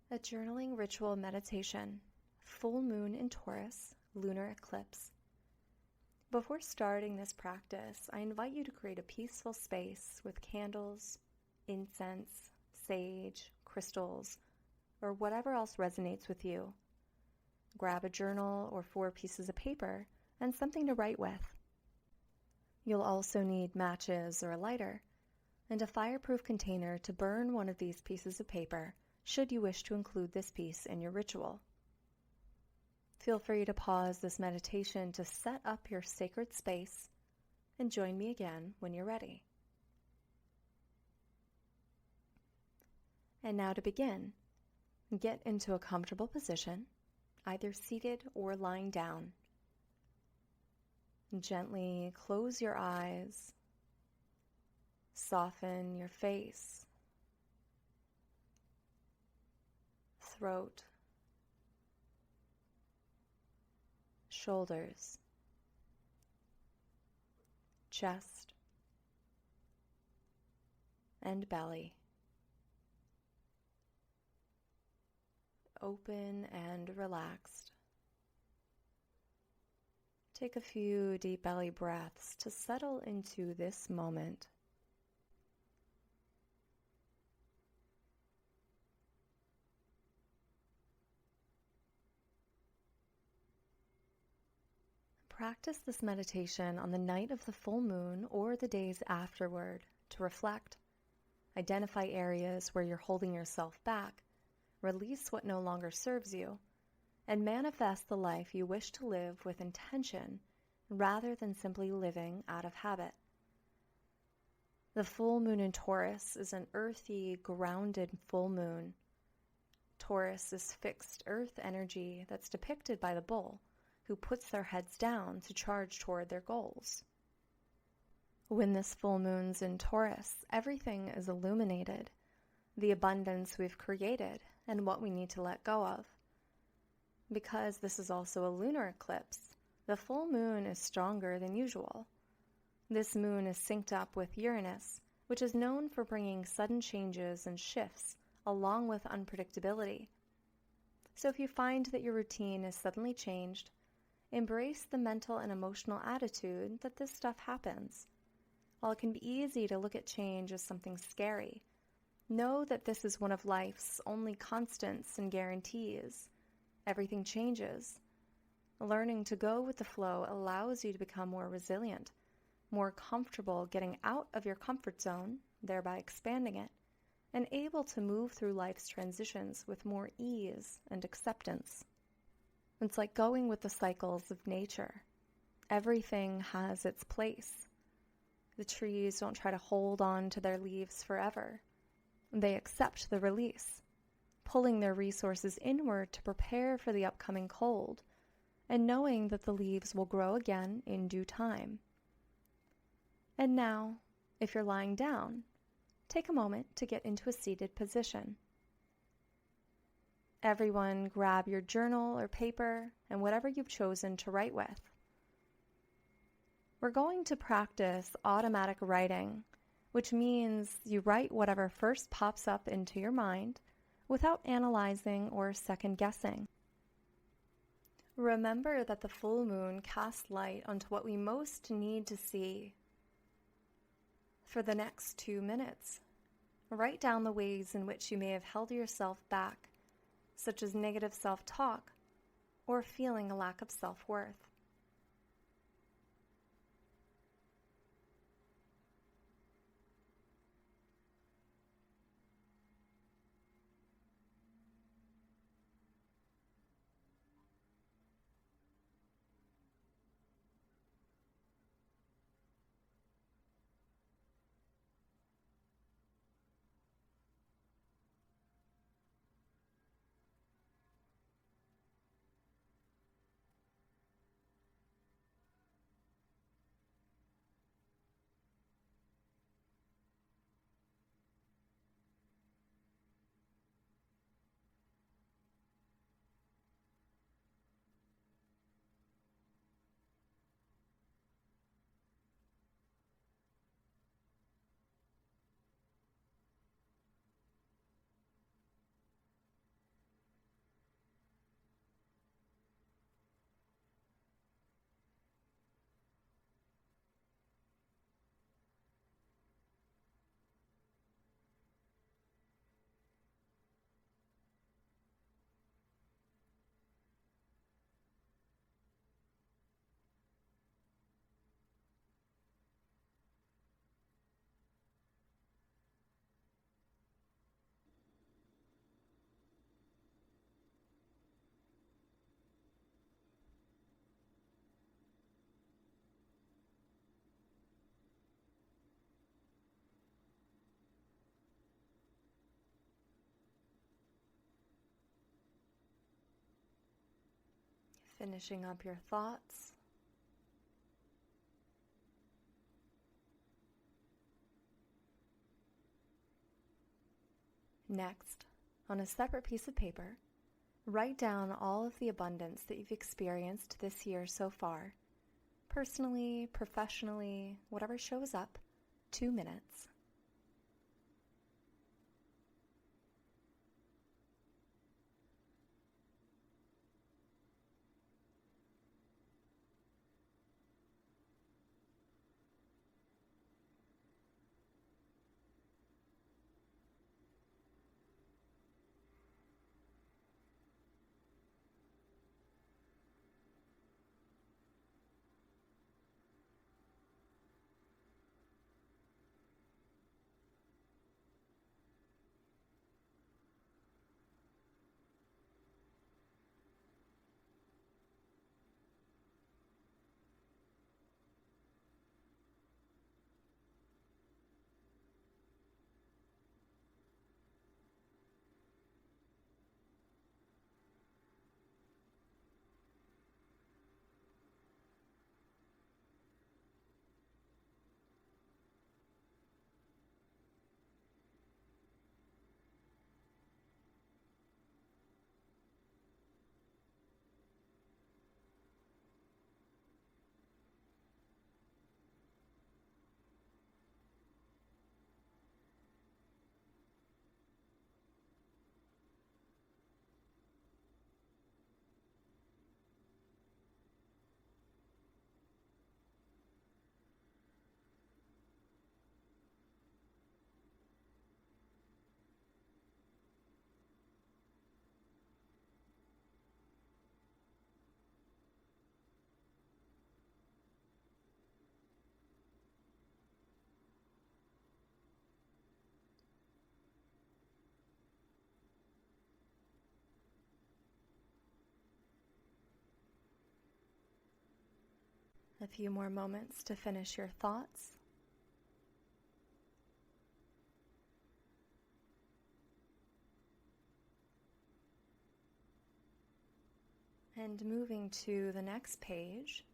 A journaling ritual meditation, full moon in Taurus, lunar eclipse. Before starting this practice, I invite you to create a peaceful space with candles, incense, sage, crystals, or whatever else resonates with you. Grab a journal or 4 pieces of paper and something to write with. You'll also need matches or a lighter, and a fireproof container to burn one of these pieces of paper should you wish to include this piece in your ritual. Feel free to pause this meditation to set up your sacred space and join me again when you're ready. And now to begin, get into a comfortable position, either seated or lying down. Gently close your eyes, soften your face, throat, shoulders, chest, and belly. Open and relaxed. Take a few deep belly breaths to settle into this moment. Practice this meditation on the night of the full moon or the days afterward to reflect, identify areas where you're holding yourself back, release what no longer serves you, and manifest the life you wish to live with intention rather than simply living out of habit. The full moon in Taurus is an earthy, grounded full moon. Taurus is fixed earth energy that's depicted by the bull, who puts their heads down to charge toward their goals. When this full moon's in Taurus, everything is illuminated, the abundance we've created and what we need to let go of. Because this is also a lunar eclipse, the full moon is stronger than usual. This moon is synced up with Uranus, which is known for bringing sudden changes and shifts along with unpredictability. So if you find that your routine is suddenly changed, embrace the mental and emotional attitude that this stuff happens. While it can be easy to look at change as something scary, know that this is one of life's only constants and guarantees. Everything changes. Learning to go with the flow allows you to become more resilient, more comfortable getting out of your comfort zone, thereby expanding it, and able to move through life's transitions with more ease and acceptance. It's like going with the cycles of nature. Everything has its place. The trees don't try to hold on to their leaves forever. They accept the release, pulling their resources inward to prepare for the upcoming cold, and knowing that the leaves will grow again in due time. And now, if you're lying down, take a moment to get into a seated position. Everyone grab your journal or paper and whatever you've chosen to write with. We're going to practice automatic writing, which means you write whatever first pops up into your mind without analyzing or second-guessing. Remember that the full moon casts light onto what we most need to see. For the next 2 minutes, write down the ways in which you may have held yourself back, such as negative self-talk or feeling a lack of self-worth. finishing up your thoughts. Next, on a separate piece of paper, write down all of the abundance that you've experienced this year so far, personally, professionally, whatever shows up, 2 minutes. A few more moments to finish your thoughts. And moving to the next page,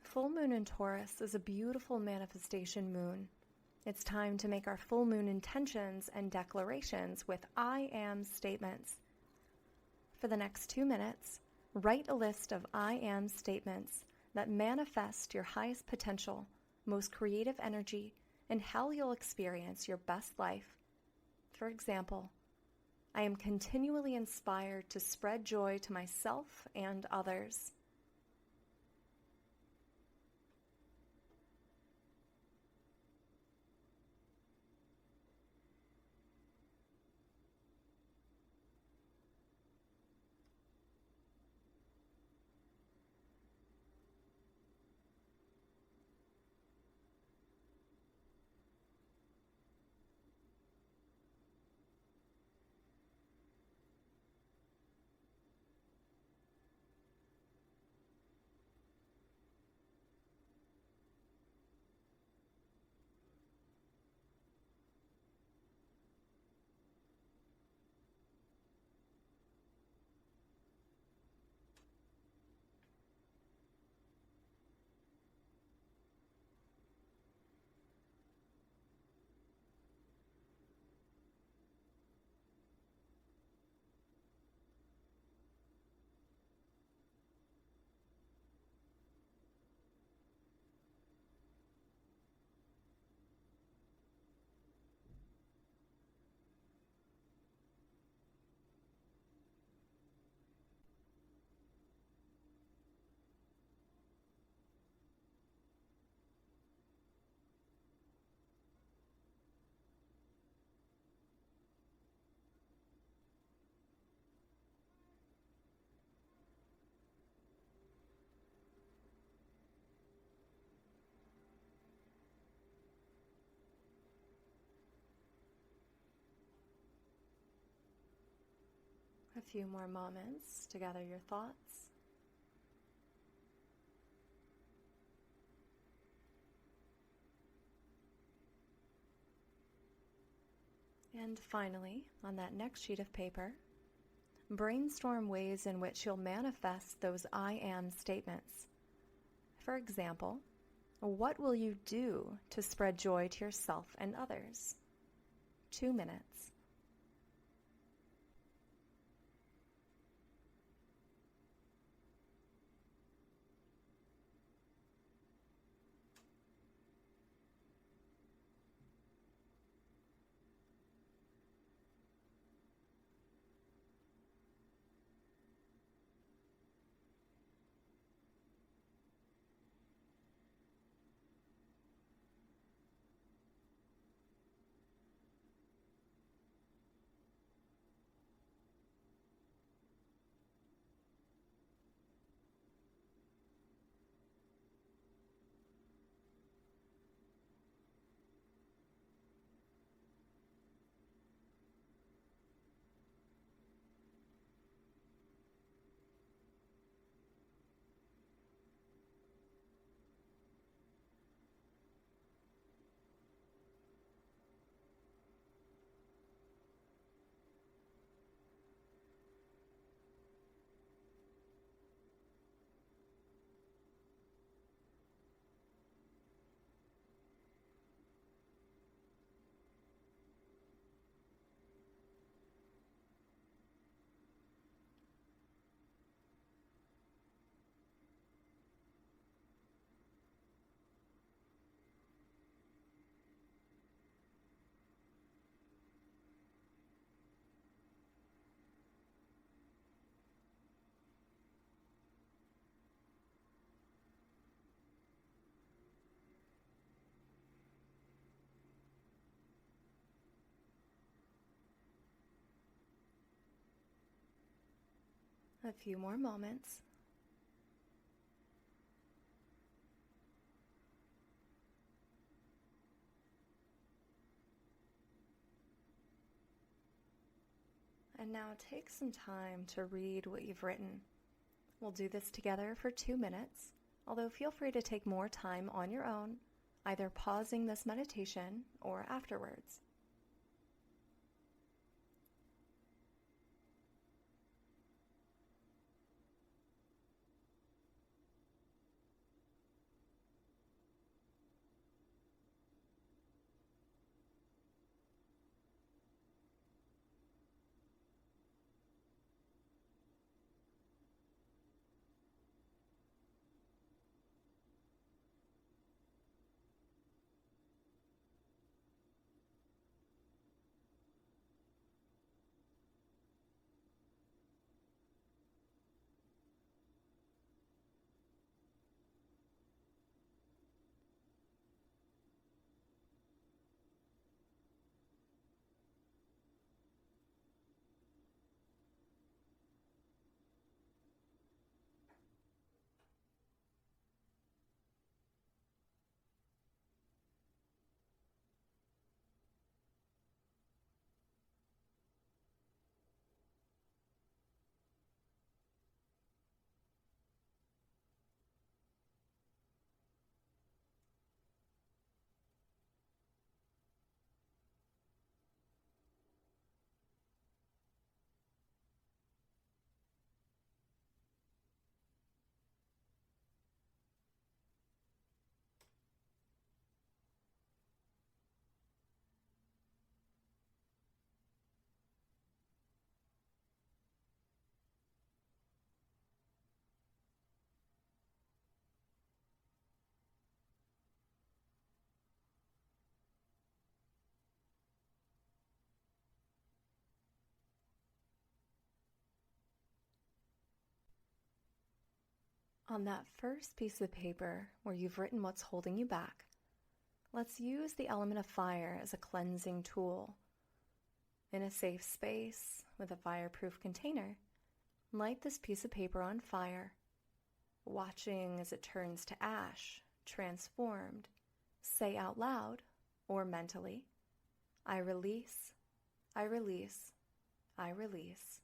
full moon in Taurus is a beautiful manifestation moon. It's time to make our full moon intentions and declarations with I am statements. For the next 2 minutes, write a list of I am statements that manifest your highest potential, most creative energy, and how you'll experience your best life. For example, I am continually inspired to spread joy to myself and others. A few more moments to gather your thoughts. And finally, on that next sheet of paper, Brainstorm ways in which you'll manifest those I am statements. For example, what will you do to spread joy to yourself and others? 2 minutes. A few more moments. And now take some time to read what you've written. We'll do this together for 2 minutes, although feel free to take more time on your own, either pausing this meditation or afterwards. On that first piece of paper where you've written what's holding you back, let's use the element of fire as a cleansing tool. In a safe space with a fireproof container, light this piece of paper on fire, watching as it turns to ash, transformed. Say out loud or mentally, I release, I release, I release.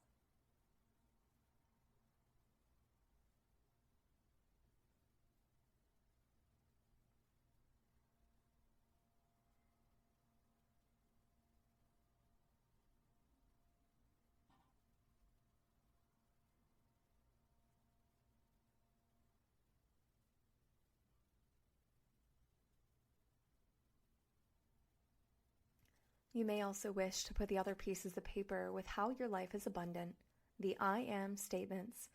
You may also wish to put the other pieces of paper with how your life is abundant, the I am statements,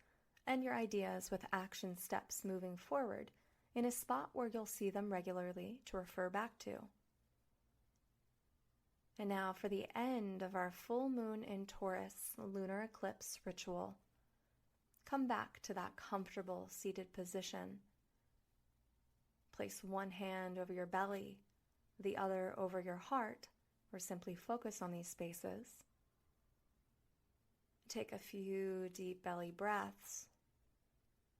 and your ideas with action steps moving forward in a spot where you'll see them regularly to refer back to. And now for the end of our full moon in Taurus lunar eclipse ritual. Come back to that comfortable seated position. Place one hand over your belly, the other over your heart, or simply focus on these spaces. Take a few deep belly breaths,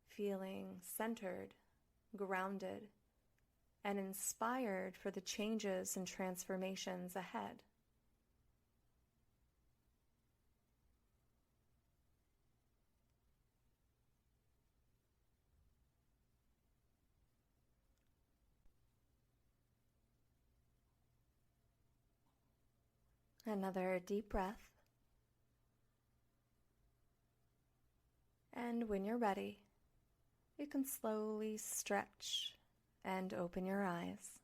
feeling centered, grounded, and inspired for the changes and transformations ahead. Another deep breath. And when you're ready, you can slowly stretch and open your eyes.